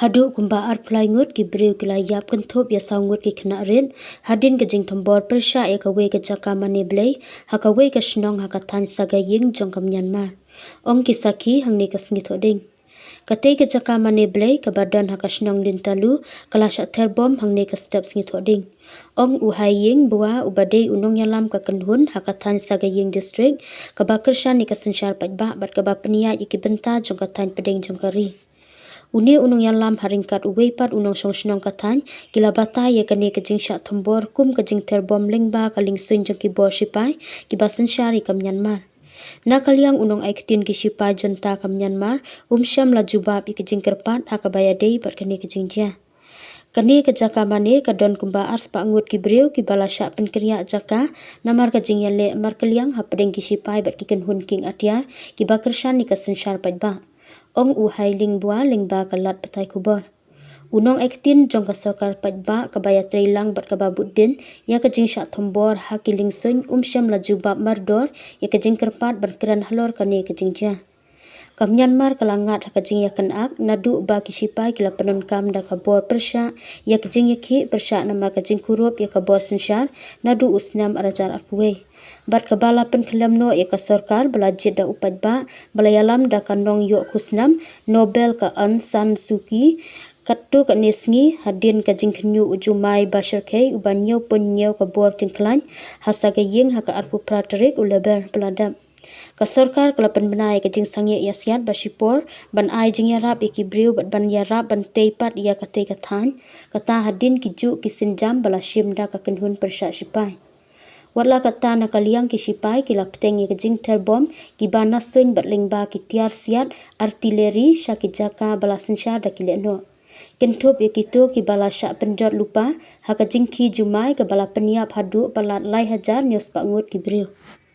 hadu kumba ar plai ngut ki breu ki la yap kan thop ya saw ngut ki khna rin hadin ka jing thombor persha e ka we ka jaka mane blei ha ka we ka shnong ha ka than saga ying jong kam Myanmar ong ki sakhi hangni ka sngi thoding katei ka jaka mane blei ka badan ha ka shnong din talu kala sha ther bom hangne ka step sngi thoding ong u hai ying bua u badei unong yalam ka kanhun ha ka than saga ying district ka bakar sha ni ka sanshar patba bat ka ba pnia ki benta jong ka than pedeng jong ka ri uni unong yalam haringkat uwei pat unong song shnong ka than kila bata ye kane ka jing sha thombor kum ka jing ther bom lingba ka ling sun jong ki bor sipai ki ba sanshar ka Myanmar na kalyang unong aiktin ki sipai jonta ka Myanmar sham la jubab ik jing kerpat akabaya dei pat kane ka jing ja kane ka jaka mane ka don kumba ars pa ngut ki breu ki bala sha pen kriya jaka namar ka jing yale mar kalyang ha pedeng ki sipai bat ki kan hun king atyar ki bakar shan ni ka sanshar pat ba ong u hai ling bua ling ba kalat patai kubor unong ektin jong ka sarkar patba ka baya treilang bat ka babut din ya ka jing sha thombor ha ki ling sun sham la jubab mardor ya ka jing kerpat ban kran halor kane ka jing ja ka Myanmar kalangat ha ka jing ya kan ak nadu ba ki sipai kila panon kam da ka bor persha ya ka jing ya ki persha namar ka jing kurop ya ka bor sanshar nadu usnam arajar arpuwe bat ka bala pen khalam no ya ka sarkar bala jit da upat ba bala yalam da ka nong yo khusnam Nobel ka Aung San Suu Kyi kattu ka nesngi hadin ka jing khnyu ujumai bashar khei ubanyo punyo ka bor tingklan hasaga ying ha ka arpu pratarik uleber peladam ka sarkar kala pen benai ka jing sangye ya siat basipor ban ai jing ya rap ki breu bat ban ya rap ban teipat ya ka te ka than kata hadin ki ju ki sinjam bala shim da ka kanhun persha sipai wala kata na kalyang ki sipai ki lapteng ye jing ther bom ki bana soin batling ba ki tiar siat artillery sha ki jaka bala sanshar da ki le no kenthop ye kito ki bala sha penjot lupa ha ka jing khi jumai ka bala peniap hadu balat lai hajar news pa ngut ki breu